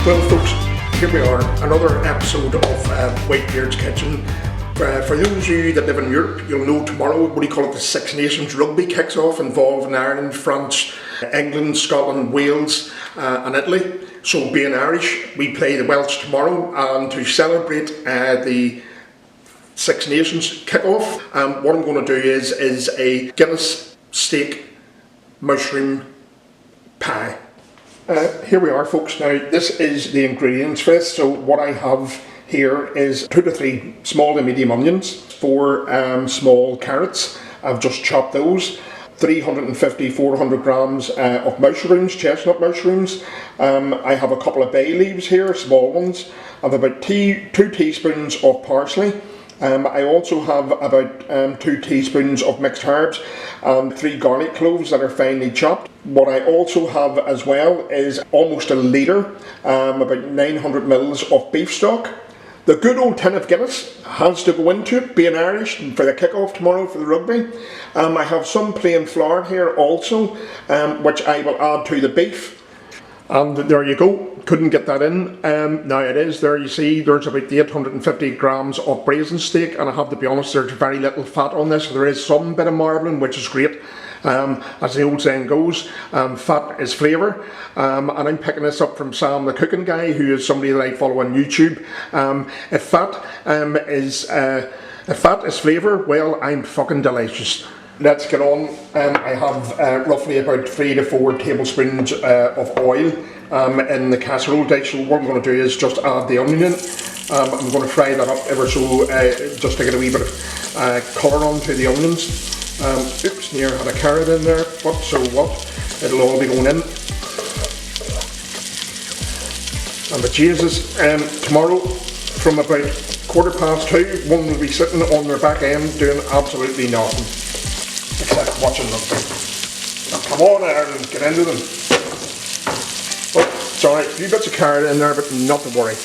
Well folks, here we are, another episode of Whitebeard's Kitchen. For those of you that live in Europe, you'll know tomorrow, what do you call it, the Six Nations rugby kicks off, involving Ireland, France, England, Scotland, Wales and Italy. So being Irish, we play the Welsh tomorrow, and to celebrate the Six Nations kick-off, what I'm going to do is a Guinness steak mushroom pie. Here we are folks. Now this is the ingredients for this. So what I have here is 2 to 3 small to medium onions, 4 small carrots. I've just chopped those. 350-400 grams of mushrooms, chestnut mushrooms. I have a couple of bay leaves here, small ones. I have about 2 teaspoons of parsley. I also have about 2 teaspoons of mixed herbs and 3 garlic cloves that are finely chopped. What I also have as well is almost a litre, about 900 mils of beef stock. The good old tin of Guinness has to go into it, being Irish, and for the kick-off tomorrow for the rugby. I have some plain flour here also, which I will add to the beef. And there you go, couldn't get that in. Now it is there, you see, there's about 850 grams of braising steak, and I have to be honest, there's very little fat on this. There is some bit of marbling, which is great. As the old saying goes, fat is flavour, and I'm picking this up from Sam the cooking guy, who is somebody that I follow on YouTube. If fat is flavour, well, I'm fucking delicious. Let's get on. I have roughly about 3 to 4 tablespoons of oil in the casserole dish. So what I'm going to do is just add the onion in. I'm going to fry that up ever so, just to get a wee bit of colour onto the onions. Oops, here I had a carrot in there, but so what, it'll all be going in. And but Jesus, tomorrow from about 2:15, one will be sitting on their back end doing absolutely nothing except watching rugby. Now come on Ireland, get into them. Oh, sorry, a few bits of carrot in there, but not to worry.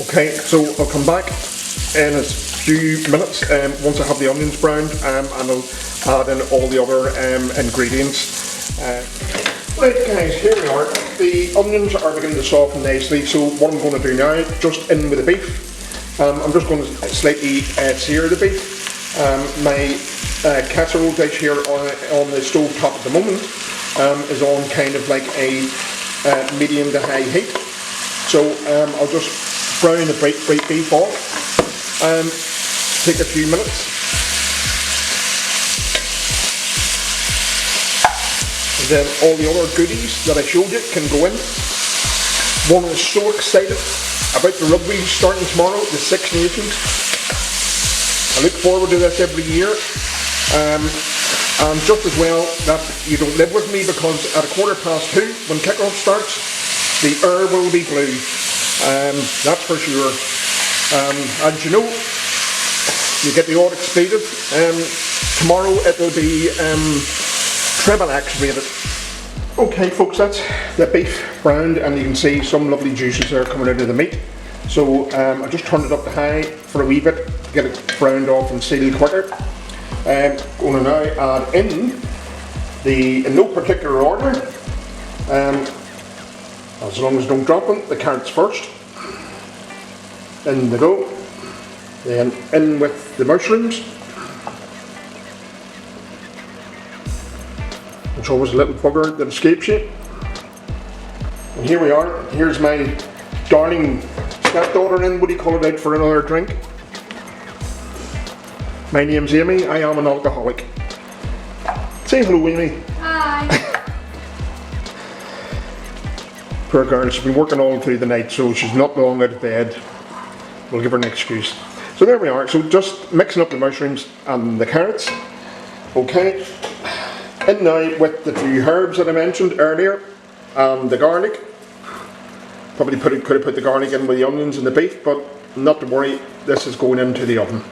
Okay, so I'll come back in a few minutes once I have the onions browned, and I'll add in all the other ingredients. Right guys, here we are. The onions are beginning to soften nicely, so what I'm going to do now, just in with the beef. I'm just going to slightly sear the beef. My casserole dish here on the stove top at the moment is on kind of like a medium to high heat. So I'll just brown the beef off. Take a few minutes. And then all the other goodies that I showed you can go in. One is so excited about the rugby starting tomorrow, the Six Nations. I look forward to this every year. And just as well that you don't live with me, because at 2:15 when kick-off starts, the air will be blue. That's for sure. And you know, you get the odd expletive. Tomorrow it will be treble X rated. Okay folks, that's the beef browned, and you can see some lovely juices there coming out of the meat. So I just turned it up to high for a wee bit to get it browned off and sealed quicker. Going to now add in in no particular order, as long as don't drop them, the carrots first. In they go. Then in with the mushrooms. It's always a little bugger that escapes you. And here we are. Here's my darling stepdaughter in, what do you call it, out for another drink. My name's Amy, I am an alcoholic. Say hello, Amy. Hi. Poor girl, she's been working all through the night, so she's not long out of bed. We'll give her an excuse. So there we are, so just mixing up the mushrooms and the carrots. Okay. In now with the 2 herbs that I mentioned earlier, and the garlic. Probably could have put the garlic in with the onions and the beef, but not to worry, this is going into the oven.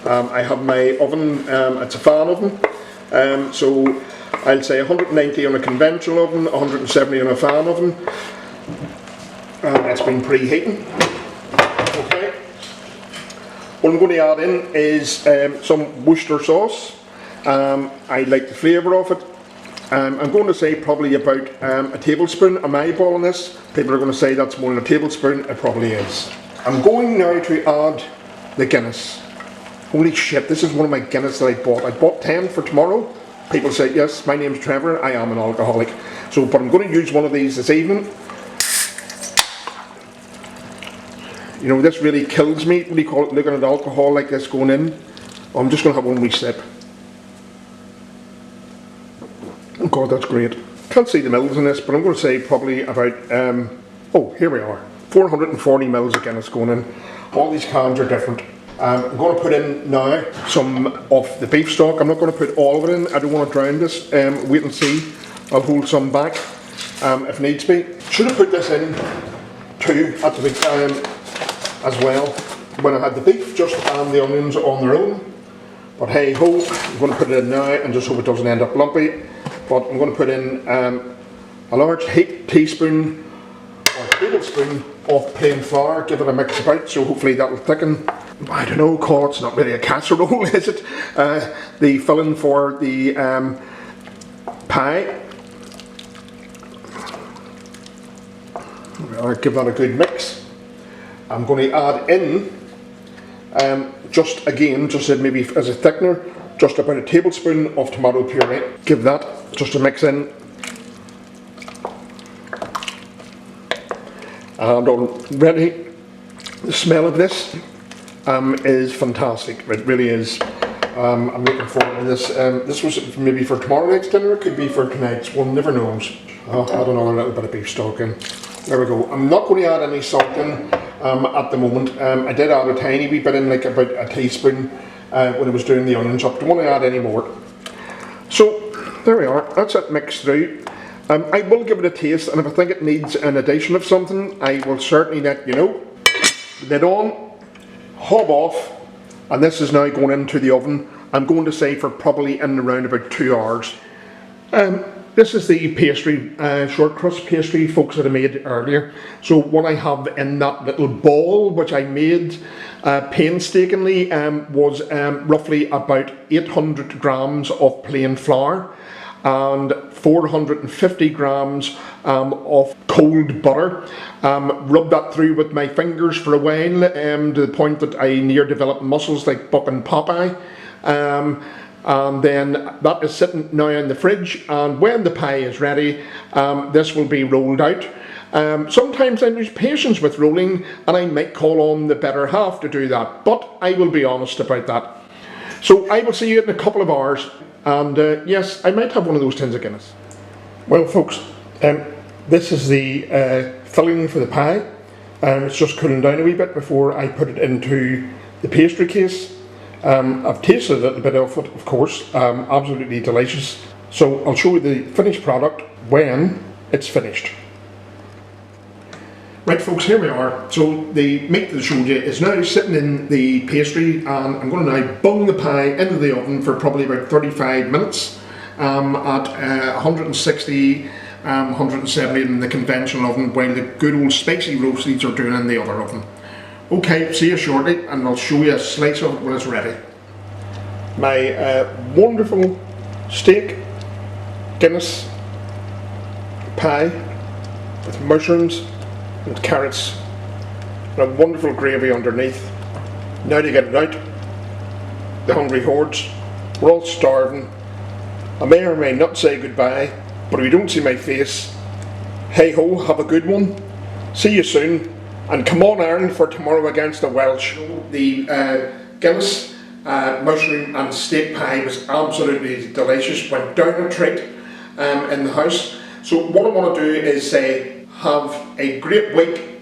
I have my oven, it's a fan oven, so I'll say 190 on a conventional oven, 170 on a fan oven. It's been preheating. Okay. What I'm going to add in is some Worcester sauce. I like the flavour of it. I'm going to say probably about a tablespoon. Am I eyeballing this? People are going to say that's more than a tablespoon. It probably is. I'm going now to add the Guinness. Holy shit, this is one of my Guinness that I bought. I bought 10 for tomorrow. People say, yes, my name's Trevor, I am an alcoholic. So, but I'm going to use one of these this evening. You know, this really kills me, what do you call it, looking at alcohol like this going in. I'm just going to have one wee sip. Oh God, that's great. Can't see the mils in this, but I'm going to say probably about, oh, here we are. 440 mils of Guinness going in. All these cans are different. I'm going to put in now some of the beef stock. I'm not going to put all of it in. I don't want to drown this. Wait and see. I'll hold some back if needs be. Should have put this in too at the big as well when I had the beef just and the onions on their own. But hey ho, I'm going to put it in now and just hope it doesn't end up lumpy. But I'm going to put in a large heaped teaspoon or tablespoon of plain flour. Give it a mix about, so hopefully that will thicken. I don't know, call it's not really a casserole, is it? The filling for the pie. I'll give that a good mix. I'm going to add in, just maybe as a thickener, just about a tablespoon of tomato puree. Give that just a mix in. And already, the smell of this is fantastic. It really is. I'm looking forward to this. This was maybe for tomorrow night's dinner. It could be for tonight's. One never knows. I'll add another little bit of beef stock in. There we go. I'm not going to add any salt in at the moment. I did add a tiny wee bit in, like about a teaspoon when I was doing the onions up. Don't want to add any more. So there we are. That's it mixed through. I will give it a taste, and if I think it needs an addition of something, I will certainly let you know. Lid on, hob off, and this is now going into the oven. I'm going to say for probably in around about 2 hours. This is the pastry, short crust pastry, folks, that I made earlier. So what I have in that little ball, which I made painstakingly, was roughly about 800 grams of plain flour and 450 grams of cold butter. Rubbed that through with my fingers for a while to the point that I near developed muscles like Buck and Popeye. And then that is sitting now in the fridge, and when the pie is ready, this will be rolled out. Sometimes I lose patience with rolling, and I might call on the better half to do that, but I will be honest about that. So I will see you in a couple of hours, and yes, I might have one of those tins of Guinness. Well folks, this is the filling for the pie. It's just cooling down a wee bit before I put it into the pastry case. I've tasted a little bit of it, of course, absolutely delicious. So I'll show you the finished product when it's finished. Right folks, here we are. So the meat that I showed you is now sitting in the pastry, and I'm going to now bung the pie into the oven for probably about 35 minutes at 160, 170 in the conventional oven, while the good old spicy roasties are doing in the other oven. Okay, see you shortly, and I'll show you a slice of it when it's ready. My wonderful steak Guinness pie with mushrooms and carrots and a wonderful gravy underneath. Now to get it out. The hungry hordes, we're all starving. I may or may not say goodbye, but if you don't see my face, hey ho, have a good one. See you soon. And come on Ireland for tomorrow against the Welsh. The Guinness mushroom and steak pie was absolutely delicious. Went down a treat in the house. So what I want to do is say, have a great week,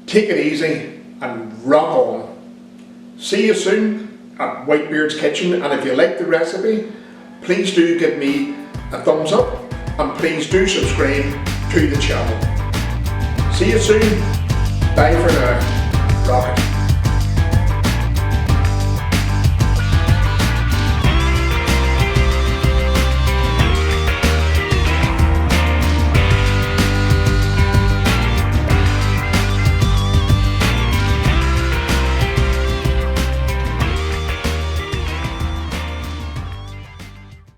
take it easy and rock on. See you soon at Whitebeard's Kitchen, and if you like the recipe, please do give me a thumbs up and please do subscribe to the channel. See you soon. Bye for now.